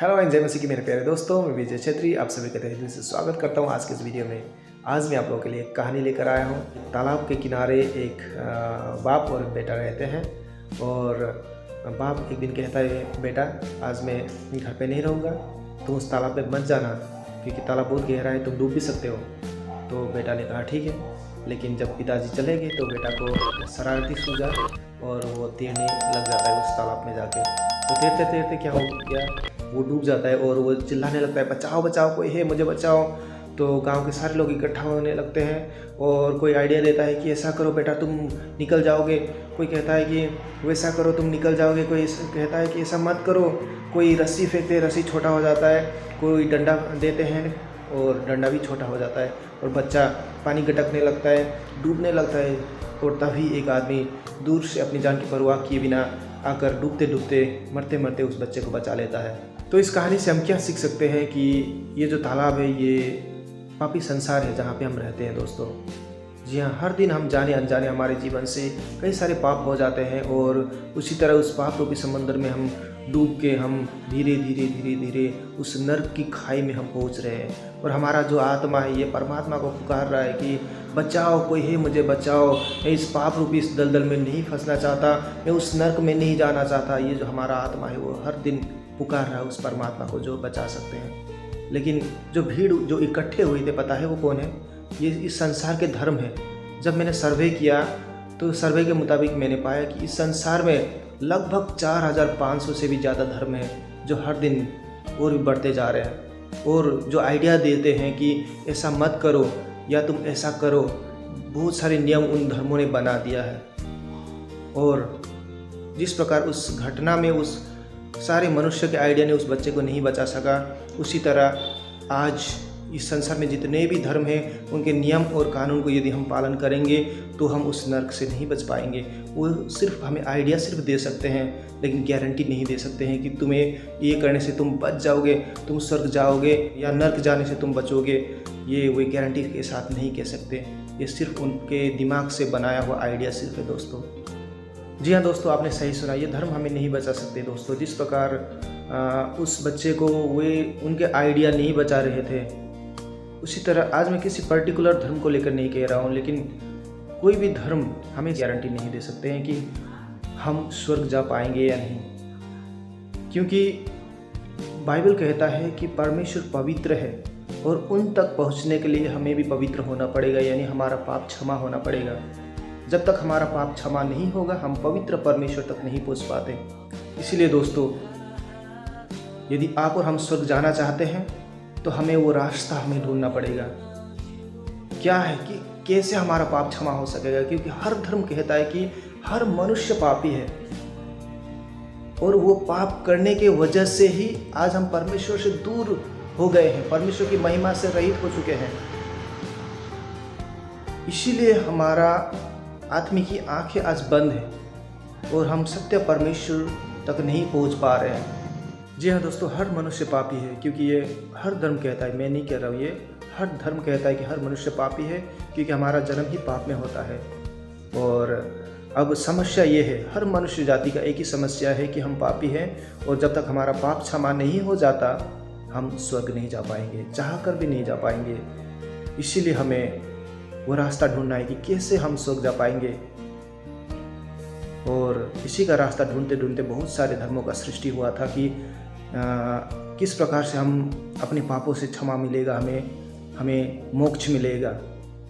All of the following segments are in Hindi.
हेलो एंड जय मसीह की मेरे प्यारे दोस्तों, मैं विजय छेत्री आप सभी का तहे दिल से स्वागत करता हूं आज के इस वीडियो में। आज मैं आप लोगों के लिए एक कहानी लेकर आया हूं। तालाब के किनारे एक बाप और बेटा रहते हैं और बाप एक दिन कहता है, बेटा आज मैं घर पे नहीं रहूँगा, तुम उस तालाब पे मत जाना क्योंकि तालाब बहुत गहरा है, तुम डूब भी सकते हो। तो बेटा ने कहा ठीक है, लेकिन जब पिताजी चले गए तो बेटा को शरारती सूझा और वो तैरने लग जाता है उस तालाब में जाके। तो तैरते तैरते क्या हो गया, वो डूब जाता है और वो चिल्लाने लगता है, बचाओ बचाओ, कोई है, मुझे बचाओ। तो गांव के सारे लोग इकट्ठा होने लगते हैं और कोई आइडिया देता है कि ऐसा करो बेटा तुम निकल जाओगे, कोई कहता है कि वैसा करो तुम निकल जाओगे, कोई कहता है कि ऐसा मत करो, कोई रस्सी फेंकते हैं, रस्सी छोटा हो जाता है, कोई डंडा देते हैं और डंडा भी छोटा हो जाता है और बच्चा पानी गटकने लगता है, डूबने लगता है। और तभी एक आदमी दूर से अपनी जान की परवाह किए बिना आकर डूबते डूबते मरते मरते उस बच्चे को बचा लेता है। तो इस कहानी से हम क्या सीख सकते हैं कि ये जो तालाब है ये पापी संसार है जहाँ पे हम रहते हैं दोस्तों। जी हाँ, हर दिन हम जाने अनजाने हमारे जीवन से कई सारे पाप हो जाते हैं और उसी तरह उस पाप रूपी समंदर में हम डूब के हम धीरे धीरे धीरे धीरे उस नर्क की खाई में हम पहुँच रहे हैं। और हमारा जो आत्मा है ये परमात्मा को पुकार रहा है कि बचाओ, कोई है, मुझे बचाओ, मैं इस पाप रूपी इस दलदल में नहीं फंसना चाहता, मैं उस नर्क में नहीं जाना चाहता। ये जो हमारा आत्मा है वो हर दिन पुकार रहा है उस परमात्मा को जो बचा सकते हैं। लेकिन जो भीड़ जो इकट्ठे हुए थे, पता है वो कौन है? ये इस संसार के धर्म है। जब मैंने सर्वे किया तो सर्वे के मुताबिक मैंने पाया कि इस संसार में लगभग 4500 से भी ज़्यादा धर्म है जो हर दिन और भी बढ़ते जा रहे हैं और जो आइडिया देते हैं कि ऐसा मत करो या तुम ऐसा करो। बहुत सारे नियम उन धर्मों ने बना दिया है और जिस प्रकार उस घटना में उस सारे मनुष्य के आइडिया ने उस बच्चे को नहीं बचा सका, उसी तरह आज इस संसार में जितने भी धर्म हैं उनके नियम और कानून को यदि हम पालन करेंगे तो हम उस नर्क से नहीं बच पाएंगे। वो सिर्फ हमें आइडिया सिर्फ दे सकते हैं लेकिन गारंटी नहीं दे सकते हैं कि तुम्हें ये करने से तुम बच जाओगे, तुम स्वर्ग जाओगे या नर्क जाने से तुम बचोगे। ये वे गारंटी के साथ नहीं कह सकते, ये सिर्फ उनके दिमाग से बनाया हुआ आइडिया सिर्फ है दोस्तों। जी हाँ दोस्तों, आपने सही सुना, ये धर्म हमें नहीं बचा सकते दोस्तों। जिस प्रकार उस बच्चे को वे उनके आइडिया नहीं बचा रहे थे, उसी तरह आज मैं किसी पर्टिकुलर धर्म को लेकर नहीं कह रहा हूँ, लेकिन कोई भी धर्म हमें गारंटी नहीं दे सकते हैं कि हम स्वर्ग जा पाएंगे या नहीं। क्योंकि बाइबल कहता है कि परमेश्वर पवित्र है और उन तक पहुँचने के लिए हमें भी पवित्र होना पड़ेगा, यानी हमारा पाप क्षमा होना पड़ेगा। जब तक हमारा पाप क्षमा नहीं होगा हम पवित्र परमेश्वर तक नहीं पहुँच पाते। इसीलिए दोस्तों, यदि आप और हम स्वर्ग जाना चाहते हैं तो हमें वो रास्ता हमें ढूंढना पड़ेगा। क्या है कि कैसे हमारा पाप क्षमा हो सकेगा? क्योंकि हर धर्म कहता है कि हर मनुष्य पापी है और वो पाप करने के वजह से ही आज हम परमेश्वर से दूर हो गए हैं, परमेश्वर की महिमा से रहित हो चुके हैं। इसीलिए हमारा आत्मिक आंखें आज बंद है और हम सत्य परमेश्वर तक नहीं पहुंच पा रहे हैं। जी हाँ दोस्तों, हर मनुष्य पापी है, क्योंकि ये हर धर्म कहता है, मैं नहीं कह रहा हूँ, ये हर धर्म कहता है कि हर मनुष्य पापी है क्योंकि हमारा जन्म ही पाप में होता है। और अब समस्या ये है, हर मनुष्य जाति का एक ही समस्या है कि हम पापी हैं और जब तक हमारा पाप क्षमा नहीं हो जाता हम स्वर्ग नहीं जा पाएंगे, चाह कर भी नहीं जा पाएंगे। इसीलिए हमें वो रास्ता ढूंढना है कि कैसे हम स्वर्ग जा पाएंगे। और इसी का रास्ता ढूंढते ढूंढते बहुत सारे धर्मों का सृष्टि हुआ था कि किस प्रकार से हम अपने पापों से क्षमा मिलेगा, हमें मोक्ष मिलेगा।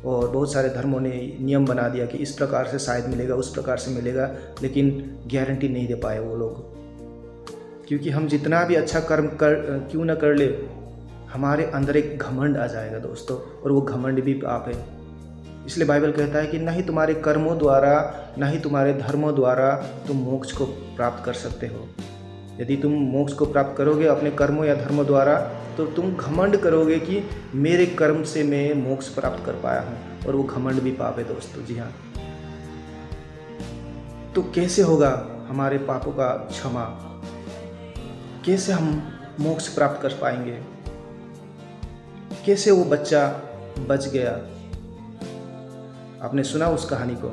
और बहुत सारे धर्मों ने नियम बना दिया कि इस प्रकार से शायद मिलेगा, उस प्रकार से मिलेगा, लेकिन गारंटी नहीं दे पाए वो लोग। क्योंकि हम जितना भी अच्छा कर्म क्यों न कर ले, हमारे अंदर एक घमंड आ जाएगा दोस्तों, और वो घमंड भी पाप है। इसलिए बाइबल कहता है कि ना ही तुम्हारे कर्मों द्वारा ना ही तुम्हारे धर्मों द्वारा तुम मोक्ष को प्राप्त कर सकते हो। यदि तुम मोक्ष को प्राप्त करोगे अपने कर्मों या धर्मों द्वारा तो तुम घमंड करोगे कि मेरे कर्म से मैं मोक्ष प्राप्त कर पाया हूँ, और वो घमंड भी पाप है दोस्तों। जी हाँ, तो कैसे होगा हमारे पापों का क्षमा? कैसे हम मोक्ष प्राप्त कर पाएंगे? कैसे वो बच्चा बच गया? आपने सुना उस कहानी को?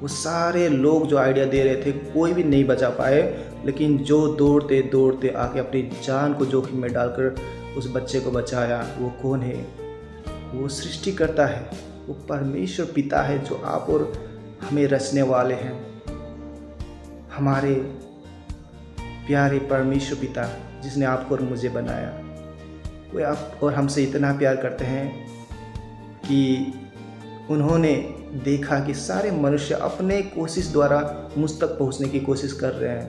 वो सारे लोग जो आइडिया दे रहे थे कोई भी नहीं बचा पाए, लेकिन जो दौड़ते दौड़ते आके अपनी जान को जोखिम में डालकर उस बच्चे को बचाया, वो कौन है? वो सृष्टिकर्ता है, वो परमेश्वर पिता है जो आप और हमें रचने वाले हैं। हमारे प्यारे परमेश्वर पिता जिसने आपको और मुझे बनाया, वो आप और हमसे इतना प्यार करते हैं कि उन्होंने देखा कि सारे मनुष्य अपने कोशिश द्वारा मुझ तक पहुंचने की कोशिश कर रहे हैं,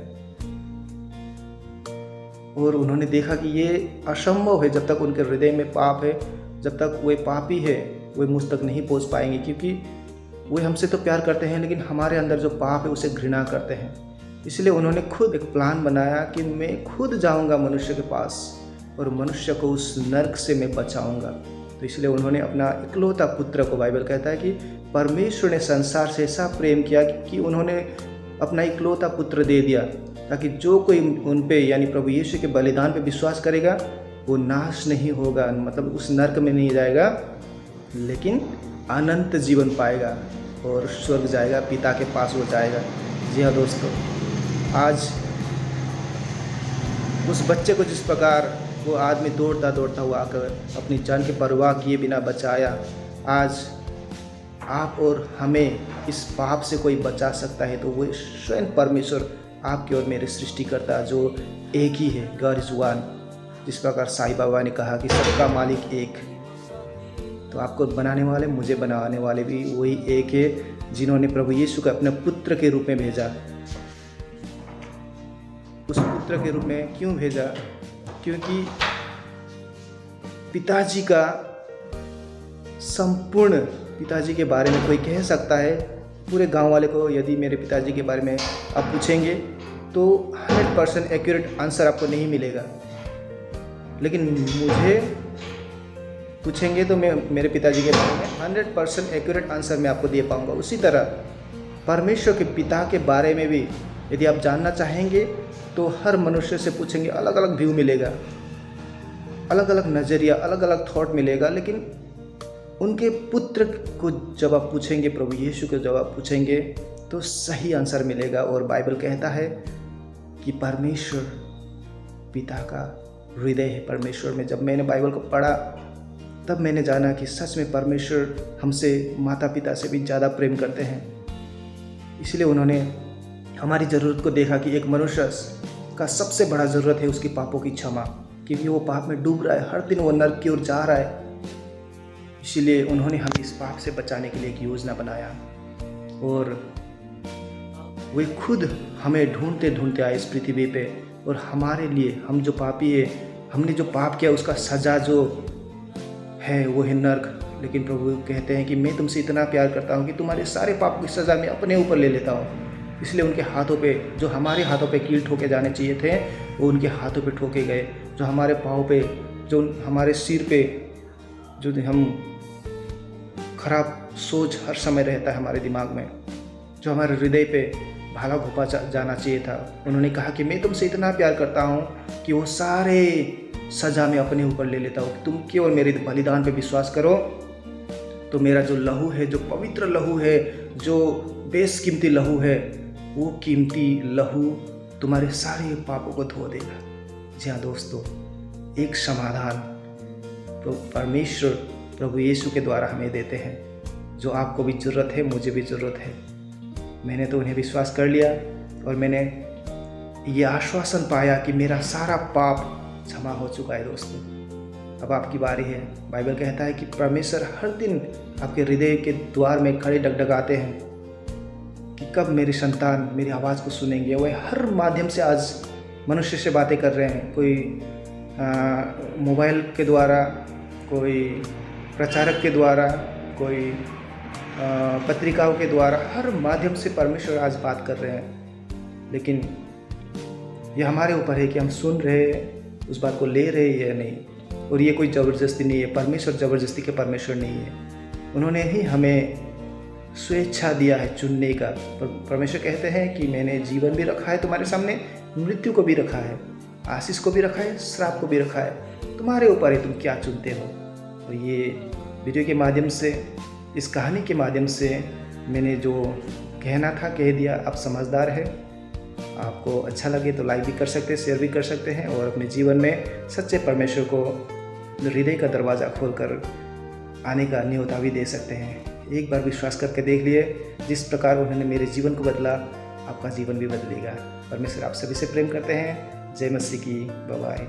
और उन्होंने देखा कि ये असंभव है। जब तक उनके हृदय में पाप है, जब तक वे पापी है, वे मुझ तक नहीं पहुंच पाएंगे, क्योंकि वे हमसे तो प्यार करते हैं लेकिन हमारे अंदर जो पाप है उसे घृणा करते हैं। इसलिए उन्होंने खुद एक प्लान बनाया कि मैं खुद जाऊंगा मनुष्य के पास और मनुष्य को उस नरक से मैं बचाऊंगा। तो इसलिए उन्होंने अपना इकलौता पुत्र को, बाइबल कहता है कि परमेश्वर ने संसार से ऐसा प्रेम किया कि उन्होंने अपना इकलौता पुत्र दे दिया, ताकि जो कोई उन पे यानी प्रभु यीशु के बलिदान पे विश्वास करेगा वो नाश नहीं होगा, मतलब उस नरक में नहीं जाएगा, लेकिन अनंत जीवन पाएगा और स्वर्ग जाएगा, पिता के पास वो जाएगा। जी हाँ दोस्तों, आज उस बच्चे को जिस प्रकार वो आदमी दौड़ता दौड़ता हुआ आकर अपनी जान की परवाह किए बिना बचाया, आज आप और हमें इस पाप से कोई बचा सकता है तो वो स्वयं परमेश्वर, आपके और मेरे सृष्टिकर्ता जो एक ही है, गॉड इज़ वन। जिस प्रकार साईं बाबा ने कहा कि सबका मालिक एक, तो आपको बनाने वाले, मुझे बनाने वाले भी वही एक है, जिन्होंने प्रभु यीशु को अपने पुत्र के रूप में भेजा। उस पुत्र के रूप में क्यों भेजा? क्योंकि पिताजी का संपूर्ण, पिताजी के बारे में कोई कह सकता है, पूरे गांव वाले को यदि मेरे पिताजी के बारे में आप पूछेंगे तो 100% एक्यूरेट आंसर आपको नहीं मिलेगा, लेकिन मुझे पूछेंगे तो मैं मेरे पिताजी के बारे में 100% एक्यूरेट आंसर मैं आपको दे पाऊंगा। उसी तरह परमेश्वर के पिता के बारे में भी यदि आप जानना चाहेंगे तो हर मनुष्य से पूछेंगे, अलग अलग व्यू मिलेगा, अलग अलग नज़रिया, अलग अलग थॉट मिलेगा, लेकिन उनके पुत्र को जब आप पूछेंगे, प्रभु यीशु को जब आप पूछेंगे तो सही आंसर मिलेगा। और बाइबल कहता है कि परमेश्वर पिता का हृदय है परमेश्वर में। जब मैंने बाइबल को पढ़ा तब मैंने जाना कि सच में परमेश्वर हमसे, माता पिता से भी ज़्यादा प्रेम करते हैं। इसलिए उन्होंने हमारी ज़रूरत को देखा कि एक मनुष्य का सबसे बड़ा ज़रूरत है उसकी पापों की क्षमा, क्योंकि वो पाप में डूब रहा है, हर दिन वो नरक की ओर जा रहा है। इसलिए उन्होंने हमें इस पाप से बचाने के लिए एक योजना बनाया और वे खुद हमें ढूंढते ढूंढते आए इस पृथ्वी पे, और हमारे लिए, हम जो पापी है, हमने जो पाप किया उसका सज़ा जो है वो है नरक। लेकिन प्रभु कहते हैं कि मैं तुमसे इतना प्यार करता हूँ कि तुम्हारे सारे पापों की सज़ा मैं अपने ऊपर ले लेता हूँ। इसलिए उनके हाथों पे, जो हमारे हाथों पे कील ठोके जाने चाहिए थे, वो उनके हाथों पे ठोके गए। जो हमारे पाँव पे, जो हमारे सिर पे, जो हम खराब सोच हर समय रहता है हमारे दिमाग में, जो हमारे हृदय पे भाला घोंपा जाना चाहिए था, उन्होंने कहा कि मैं तुमसे इतना प्यार करता हूँ कि वो सारे सज़ा मैं अपने ऊपर ले लेता हूँ। तुम केवल मेरे बलिदान पे विश्वास करो तो मेरा जो लहू है, जो पवित्र लहू है, जो बेशकीमती लहू है, वो कीमती लहू तुम्हारे सारे पापों को धो देगा। जी हाँ दोस्तों, एक समाधान तो परमेश्वर प्रभु यीशु के द्वारा हमें देते हैं, जो आपको भी ज़रूरत है, मुझे भी ज़रूरत है। मैंने तो उन्हें विश्वास कर लिया और मैंने ये आश्वासन पाया कि मेरा सारा पाप क्षमा हो चुका है। दोस्तों, अब आपकी बारी है। बाइबल कहता है कि परमेश्वर हर दिन आपके हृदय के द्वार में खड़े डगडगाते हैं कि कब मेरी संतान मेरी आवाज़ को सुनेंगे। वह हर माध्यम से आज मनुष्य से बातें कर रहे हैं, कोई मोबाइल के द्वारा, कोई प्रचारक के द्वारा, कोई पत्रिकाओं के द्वारा, हर माध्यम से परमेश्वर आज बात कर रहे हैं। लेकिन यह हमारे ऊपर है कि हम सुन रहे हैं, उस बात को ले रहे हैं या नहीं। और ये कोई ज़बरदस्ती नहीं है, परमेश्वर ज़बरदस्ती के परमेश्वर नहीं है। उन्होंने ही हमें स्वेच्छा दिया है चुनने का। परमेश्वर कहते हैं कि मैंने जीवन भी रखा है तुम्हारे सामने, मृत्यु को भी रखा है, आशीष को भी रखा है, श्राप को भी रखा है। तुम्हारे ऊपर है तुम क्या चुनते हो। और ये वीडियो के माध्यम से, इस कहानी के माध्यम से मैंने जो कहना था कह दिया। आप समझदार है, आपको अच्छा लगे तो लाइक भी कर सकते हैं, शेयर भी कर सकते हैं और अपने जीवन में सच्चे परमेश्वर को हृदय का दरवाज़ा खोलकर आने का न्योता भी दे सकते हैं। एक बार विश्वास करके देख लिए, जिस प्रकार उन्होंने मेरे जीवन को बदला, आपका जीवन भी बदलेगा। परमेश्वर आप सभी से प्रेम करते हैं। जय मसीह की। Bye bye.